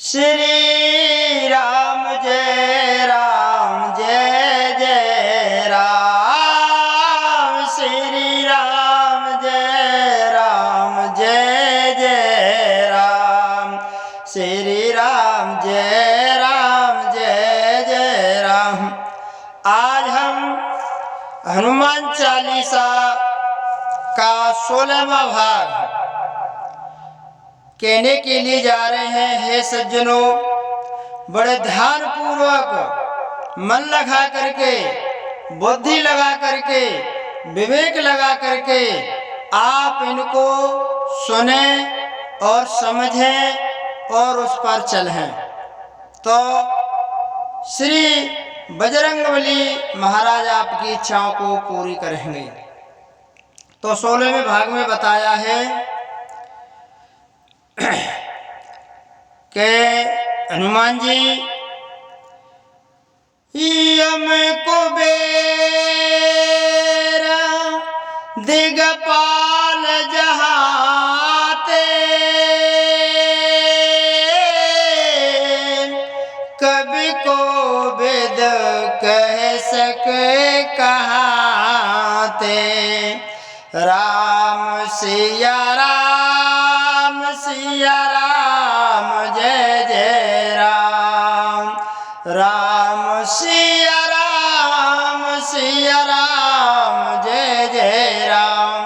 श्री राम जय राम जय जय राम। श्री राम जय जय राम। श्री राम जय जय राम। आज हम हनुमान चालीसा का 16वां भाग कहने के लिए जा रहे हैं। हे सज्जनों, बड़े ध्यान पूर्वक मन लगा करके, बुद्धि लगा करके, विवेक लगा करके आप इनको सुने और समझें और उस पर चलें तो श्री बजरंगबली महाराज आपकी इच्छाओं को पूरी करेंगे। तो 16वें भाग में बताया है के हनुमान जी यम कुबेर दिगपाल जहाते, कवि को वेद कह सके कहाते। राम सिया राम सिया राम जय जय राम। राम सिया राम जय जय राम।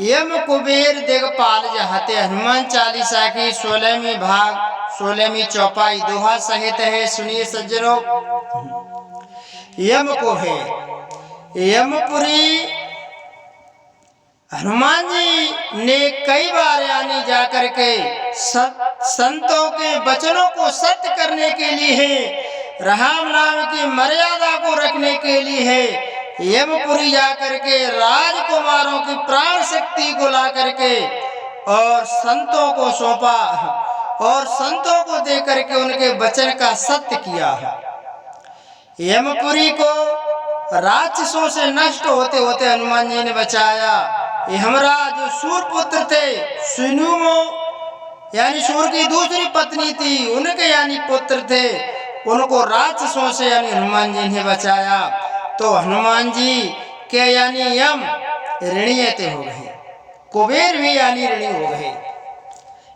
यम कुबेर दिगपाल जहाते हनुमान चालीसा की 16वीं भाग 16वीं चौपाई दोहा सहित है। सुनिए सज्जनों, यम को है यमपुरी हनुमान जी ने कई बार यानी जाकर के संतों के वचनों को सत्य करने के लिए है, राम नाम की मर्यादा को रखने के लिए है, यमपुरी जाकर के राजकुमारों की प्राण शक्ति को ला करके और संतों को सौंपा और संतों को दे करके उनके वचन का सत्य किया है। यमपुरी को राक्षसों से नष्ट होते होते हनुमान जी ने बचाया। यमराज जो सूरपुत्र थे, सुनुमो यानी सूर की दूसरी पत्नी थी, उनके यानी पुत्र थे, उनको राक्षसों से यानी हनुमान जी ने बचाया। तो हनुमान जी के यानी यम ऋणीयते हो गए, कुबेर भी यानी ऋणी हो गए।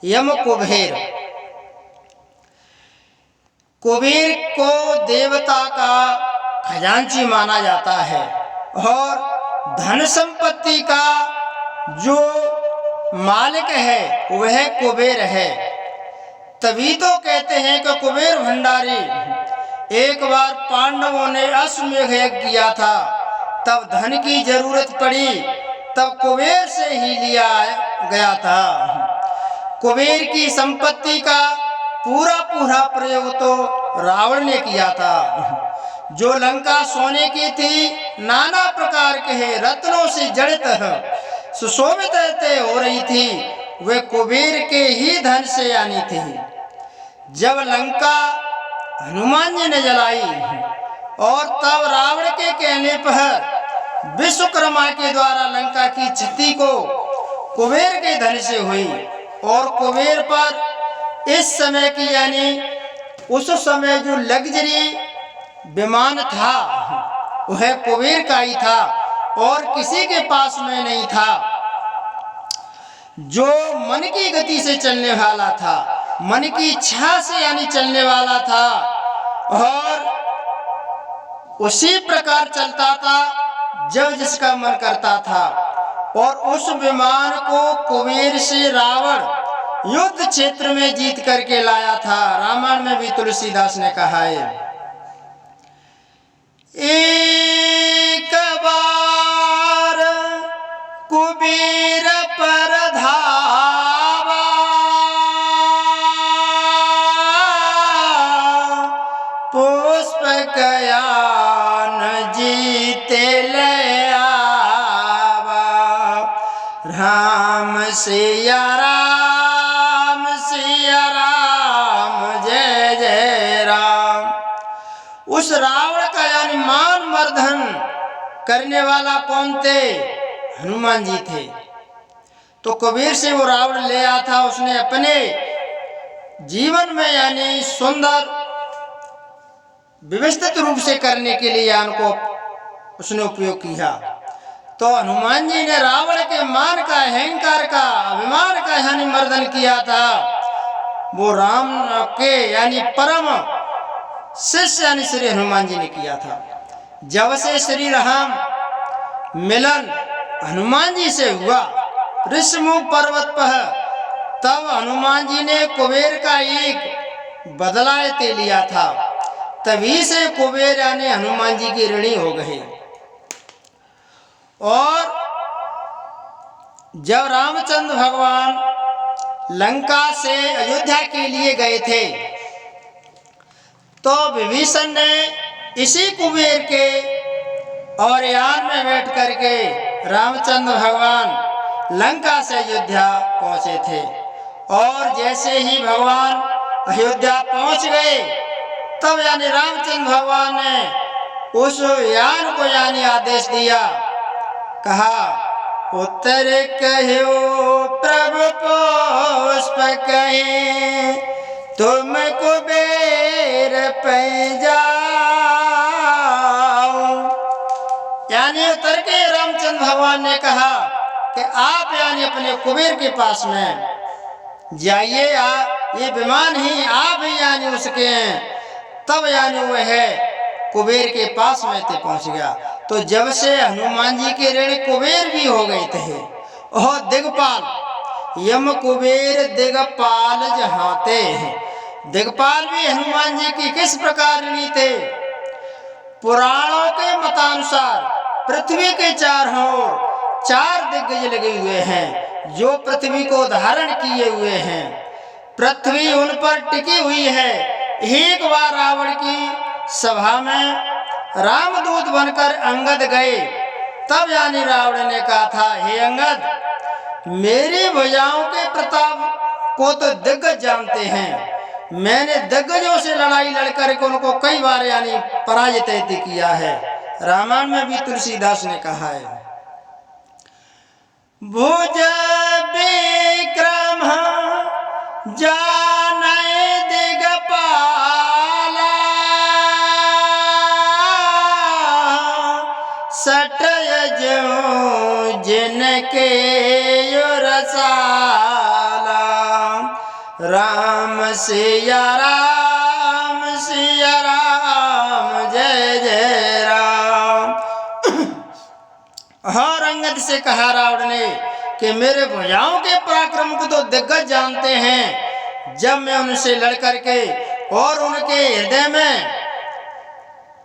यम कुबेर, कुबेर को देवता का खजांची माना जाता है और धन संपत्ति का जो मालिक है वह कुबेर है। तभी तो कहते हैं कि कुबेर भंडारी। एक बार पांडवों ने अश्वमेध यज्ञ किया था, तब धन की जरूरत पड़ी, तब कुबेर से ही लिया गया था। कुबेर की संपत्ति का पूरा प्रयोग तो रावण ने किया था। जो लंका सोने की थी, नाना प्रकार के रत्नों से जड़ित सुशोभित हो रही थी, वे कुबेर के ही धन से आनी थी। जब लंका हनुमान जी ने जलाई और तब रावण के कहने पर विश्वकर्मा के द्वारा लंका की क्षति को कुबेर के धन से हुई और कुबेर पर इस समय की यानी उस समय जो लग्जरी विमान था वह कुबेर का ही था और किसी के पास में नहीं था। जो मन की गति से चलने वाला था, मन की इच्छा से यानी चलने वाला था और उसी प्रकार चलता था जब जिसका मन करता था। और उस विमान को कुबेर से रावण युद्ध क्षेत्र में जीत करके लाया था। रामायण में भी तुलसीदास ने कहा है, एक बार कुबेर पर धावा, पुष्प कयान जीते ले आवा। राम सिया राम जय जय राम। उस रावण का यानी मान मर्दन करने वाला कौन थे? हनुमान जी थे। तो कुबेर से वो रावण ले आया था, उसने अपने जीवन में यानी सुंदर व्यवस्थित रूप से करने के लिए यान को उसने उपयोग किया। तो हनुमान जी ने रावण के मान का, अहंकार का, अभिमान का यानी मर्दन किया था। वो राम के यानी परम शिष्य यानी श्री हनुमान जी ने किया था। जब से श्री राम मिलन हनुमान जी से हुआ ऋषिमुख पर्वत पर, तब हनुमान जी ने कुबेर का एक बदला ले लिया था। तभी से कुबेर यानी हनुमान जी की ऋणी हो गए। और जब रामचंद्र भगवान लंका से अयोध्या के लिए गए थे, तो विभीषण ने इसी कुबेर के और यान में बैठ करके रामचंद्र भगवान लंका से अयोध्या पहुंचे थे। और जैसे ही भगवान अयोध्या पहुंच गए, तब यानी रामचंद्र भगवान ने उस यान को यानी आदेश दिया, कहा उत्तर कहो प्रभु पुष्प कहे, तुम कुबेर पे जाओ। यानी उतर के रामचंद्र भगवान ने कहा कि आप यानी अपने कुबेर के पास में जाइए, ये विमान ही आप ही यानी उसके हैं। तब यानी वह कुबेर के पास में थे पहुंच गया। तो जब से हनुमान जी के ऋण कुबेर भी हो गए थे, और दिगपाल यम कुबेर दिगपाल जहाते हैं। दिगपाल भी हनुमान जी की किस प्रकार ऋणी थे? पुराणों के मतानुसार पृथ्वी के चारों ओर 4 दिग्गज लगे हुए हैं, जो पृथ्वी को धारण किए हुए हैं। पृथ्वी उन पर टिकी हुई है। एक बार रावण की सभा में रामदूत बनकर अंगद गए, तब यानी रावण ने कहा था, हे अंगद, मेरी भुजाओं के प्रताप को तो दिग्गज जानते हैं। मैंने दिग्गजों से लड़ाई लड़कर के उनको कई बार यानी पराजित किया है। रामायण में भी तुलसीदास ने कहा है, भुज विक्रम जाने दिगपाला, सटय जो जिनके रसाला, राम सिया राम जय जय राम। और अंगद से कहा रावण ने कि मेरे भुजाओं के पराक्रम को तो दिग्गज जानते हैं। जब मैं उनसे लड़ करके और उनके हृदय में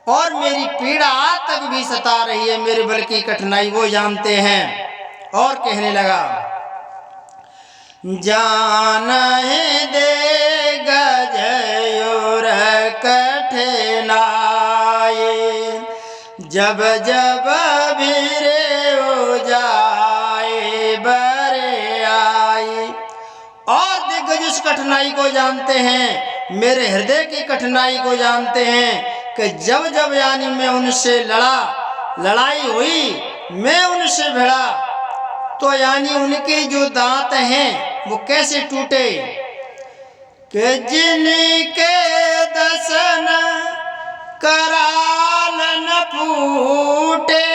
और मेरी पीड़ा आज तक भी सता रही है, मेरे बल की कठिनाई वो जानते हैं। और कहने लगा, जाने दे गजयोर कठिनाई, जब जब भीरे हो जाए बरे आई। और दिग्गज उस कठिनाई को जानते हैं, मेरे हृदय की कठिनाई को जानते हैं कि जब जब यानी मैं उनसे लड़ाई हुई, मैं उनसे भिड़ा, तो यानी उनके जो दांत हैं वो कैसे टूटे कि जिनके दसन कराल न फूटे,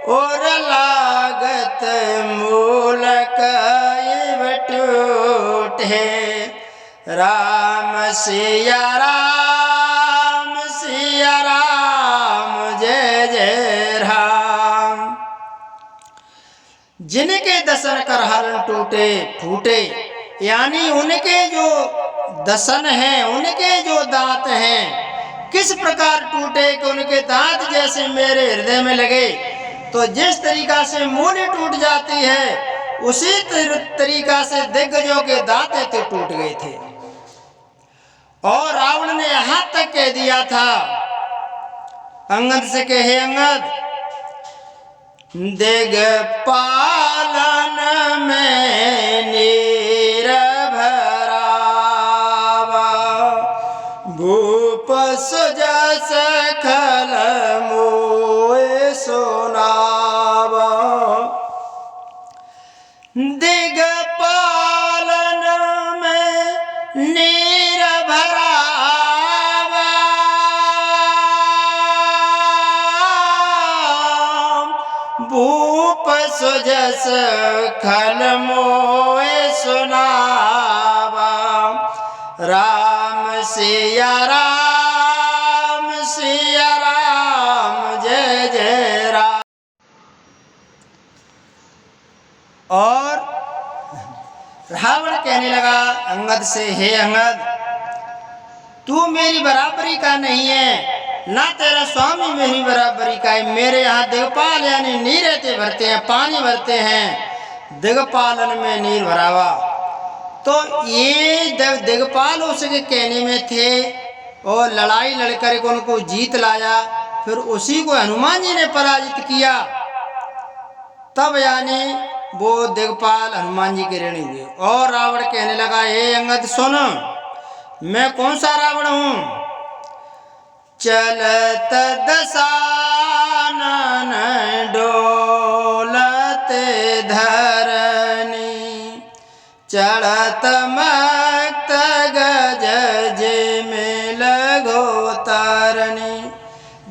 और लागत मूलक टूटे। राम सिया राम जय जय राम। जिनके दसन करहरण टूटे फूटे, यानी उनके जो दसन हैं, उनके जो दांत हैं किस प्रकार टूटे कि उनके दांत जैसे मेरे हृदय में लगे। तो जिस तरीका से मूली टूट जाती है, उसी तरीका से दिग्गजों के दांत तो टूट गए थे। और रावण ने यहां तक कह दिया था अंगद से, कहे अंगद, दिगपालन में नीर भरावा, भूप सुजस खल मोए सोनावा। दिगपालन में नीर भरावा, भूप सुजस खल मोए सुनावा। राम सिया राम सिया राम, जय जय राम। और रावण कहने लगा अंगद से, हे अंगद, तू मेरी बराबरी का नहीं है, ना तेरा स्वामी मेरी बराबरी का है। मेरे यहाँ दिगपाल यानी नीर रहते भरते हैं, पानी भरते हैं, दिगपालन में नीर भरावा। तो ये दिगपाल उसके कहने में थे और लड़ाई लड़कर उनको जीत लाया। फिर उसी को हनुमान जी ने पराजित किया। तब यानी वो दिगपाल हनुमान जी के ऋणी हुए। और रावण कहने लगा, हे अंगद सुन, मैं कौन सा रावण हूँ? चलत दसानन डोलत धरनी, चढ़त मक्त गज जे में लगो तारनी।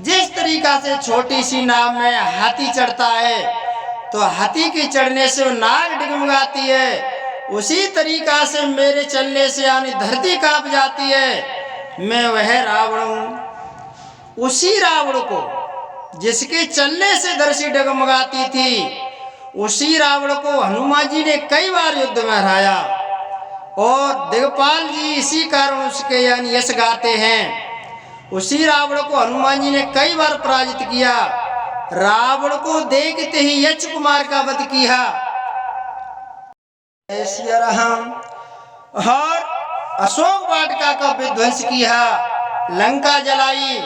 जिस तरीका से छोटी सी नाव में हाथी चढ़ता है तो हाथी के चढ़ने से नाग डगमगाती है, उसी तरीका से मेरे चलने से यानी धरती कांप जाती है। मैं वह रावण हूँ। उसी रावण को जिसके चलने से धरती डगमगाती थी, उसी रावण को हनुमान जी ने कई बार युद्ध में हराया। और दिगपाल जी इसी कारण उसके यानी यश गाते हैं। उसी रावण को हनुमान जी ने कई बार पराजित किया। रावण को देखते ही यक्ष कुमार का वध किया। और अशोक वाटिका का विध्वंस किया, लंका जलाई,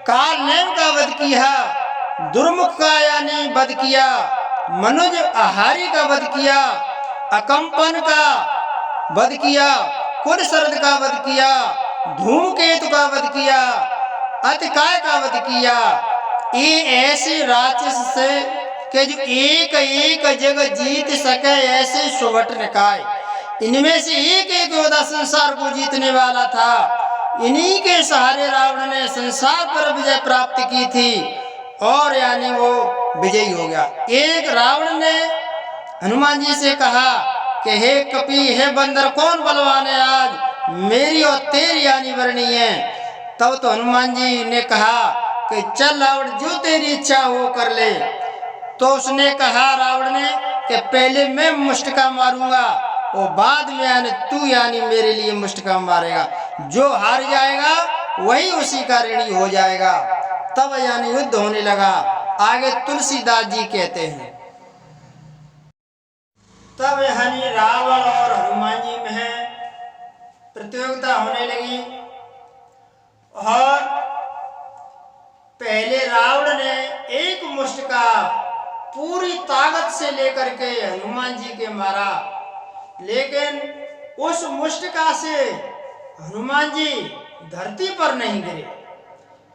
काल नेम का वध किया, दुर्मुख का यानी वध किया, मनुज आहारी का वध किया, अकंपन का वध किया, कुलशरद का वध किया, धूमकेतु का वध किया, अतिकाय का वध किया। ये ऐसे राक्षस से कि जो एक एक जगह जीत सके, ऐसे सुभट निकाय। इनमें से एक एक योद्धा संसार को जीतने वाला था। इन्हीं के सहारे रावण ने संसार पर विजय प्राप्त की थी और यानी वो विजयी हो गया। एक रावण ने हनुमान जी से कहा कि हे कपि, हे बंदर, कौन बलवान है आज, मेरी और तेरी यानी वर्णी है। तब तो हनुमान जी ने कहा कि चल रावण, जो तेरी इच्छा हो कर ले। तो उसने कहा रावण ने कि पहले मैं मुष्टिका मारूंगा और बाद में यानी तू यानी मेरे लिए मुष्टिका मारेगा। जो हार जाएगा वही उसी का ऋणी हो जाएगा। तब यानी युद्ध होने लगा। आगे तुलसीदास जी कहते हैं, तब यानी रावण और हनुमान जी में प्रतियोगिता होने लगी। और पहले रावण ने एक मुष्टिका पूरी ताकत से लेकर के हनुमान जी के मारा, लेकिन उस मुष्टिका से हनुमान जी धरती पर नहीं गिरे।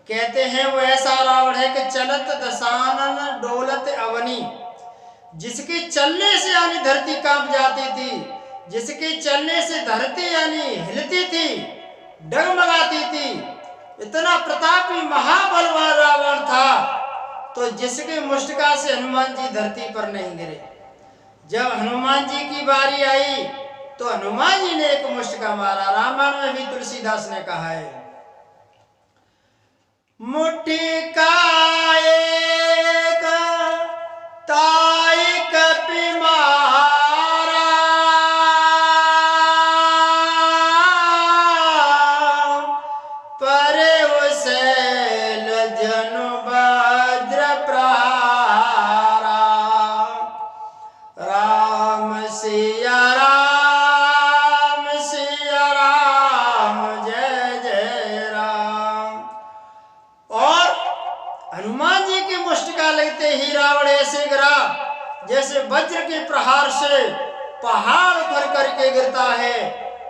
कहते हैं वो ऐसा रावण है कि चलत दसानन डोलत अवनी, जिसके चलने से यानी धरती कांप जाती थी, जिसके चलने से धरती यानी हिलती थी, डगमगाती थी। इतना प्रतापी महाबलवान रावण था, तो जिसके मुष्टिका से हनुमान जी धरती पर नहीं गिरे। जब हनुमान जी की बारी आई तो हनुमान जी ने एक मुष्टिका मारा। रामायण में भी तुलसीदास ने कहा है, मुष्टिका एक ताई कपि मारा, परे उसे लजनु वज्र प्रहारा। राम सिया राम सिया राम, जय जय राम। और हनुमान जी की मुष्टिका लगते ही रावण ऐसे गिरा जैसे वज्र के प्रहार से पहाड़ उखड़ करके गिरता है,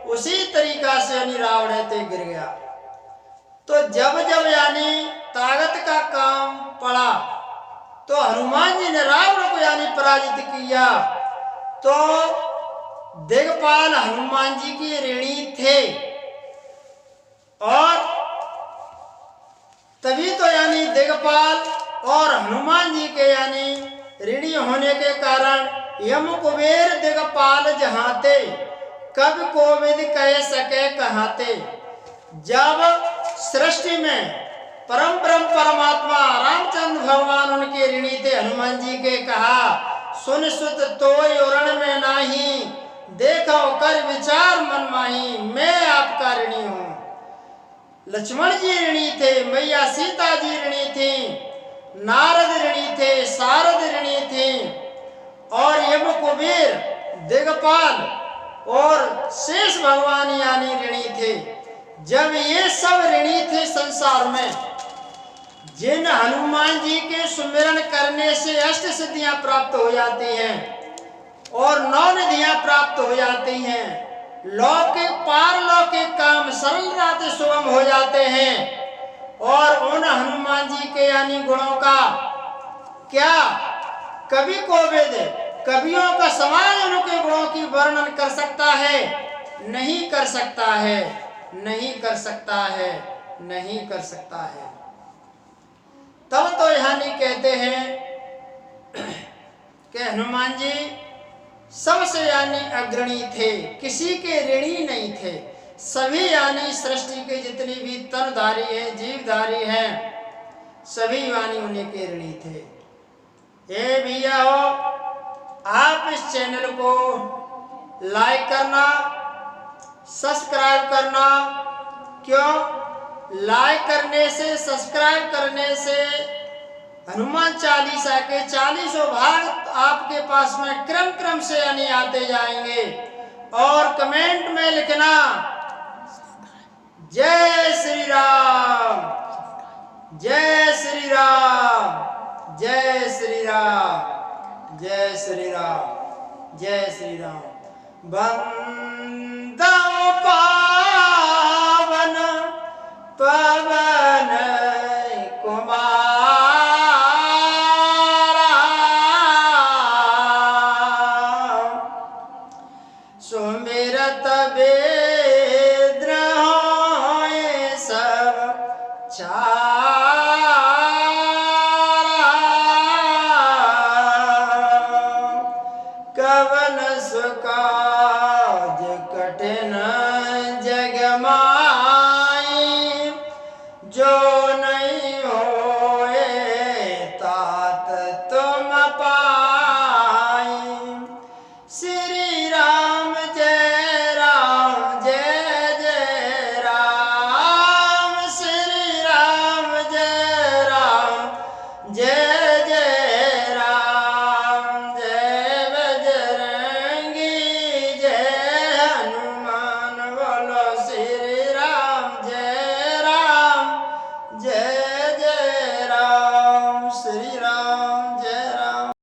उसी तरीका से यानी रावण ऐसे गिर गया। तो जब जब यानी ताकत का काम पड़ा तो हनुमान जी ने रावण को यानी पराजित किया। तो दिगपाल हनुमान जी की ऋणी थे, और तभी तो यानी दिगपाल और हनुमान जी के यानी ऋणी होने के कारण यम कुबेर दिगपाल जहाते, कब कोविद कह सके कहाते। जब सृष्टि में परम ब्रह्म परमात्मा रामचंद्र भगवान उनके ऋणी थे, हनुमान जी के कहा सुन सुत तोय उरण में नाही, देखो कर विचार मन माही, मैं आपका ऋणी हूँ। लक्ष्मण जी ऋणी थे, मैया सीता जी ऋणी थी, नारद ऋणी थे, सारद ऋणी थी, और यम कुबेर दिगपाल और शेष भगवान यानी ऋणी थे। जब ये सब ऋणी थे संसार में, जिन हनुमान जी के सुमिरन करने से अष्ट सिद्धियां प्राप्त हो जाती हैं और 9 निधियां प्राप्त हो जाती हैं, लौकिक पारलौकिक काम सरल रात सुगम हो जाते हैं, और उन हनुमान जी के यानी गुणों का क्या कवि कोविद कवियों का समाज उनके गुणों की वर्णन कर सकता है? नहीं कर सकता है, नहीं कर सकता है, नहीं कर सकता है। तब तो यानी कहते हैं कि हनुमान जी सबसे यानी अग्रणी थे, किसी के ऋणी नहीं थे। सभी यानी सृष्टि के जितनी भी तनधारी हैं, जीवधारी हैं, सभी यानी उन्हीं के ऋणी थे। ये भैया हो, आप इस चैनल को लाइक करना, सब्सक्राइब करना। क्यों? लाइक करने से, सब्सक्राइब करने से हनुमान चालीसा के 40 भाग आपके पास में क्रम क्रम से यानी आते जाएंगे। और कमेंट में लिखना जय श्री राम, जय श्री राम, जय श्री राम, जय श्री राम, जय श्री राम। बंदा पावन पवन कुमार, सुमिरत वेद होए सब चारा, कवन सुकाज कठिन जग मा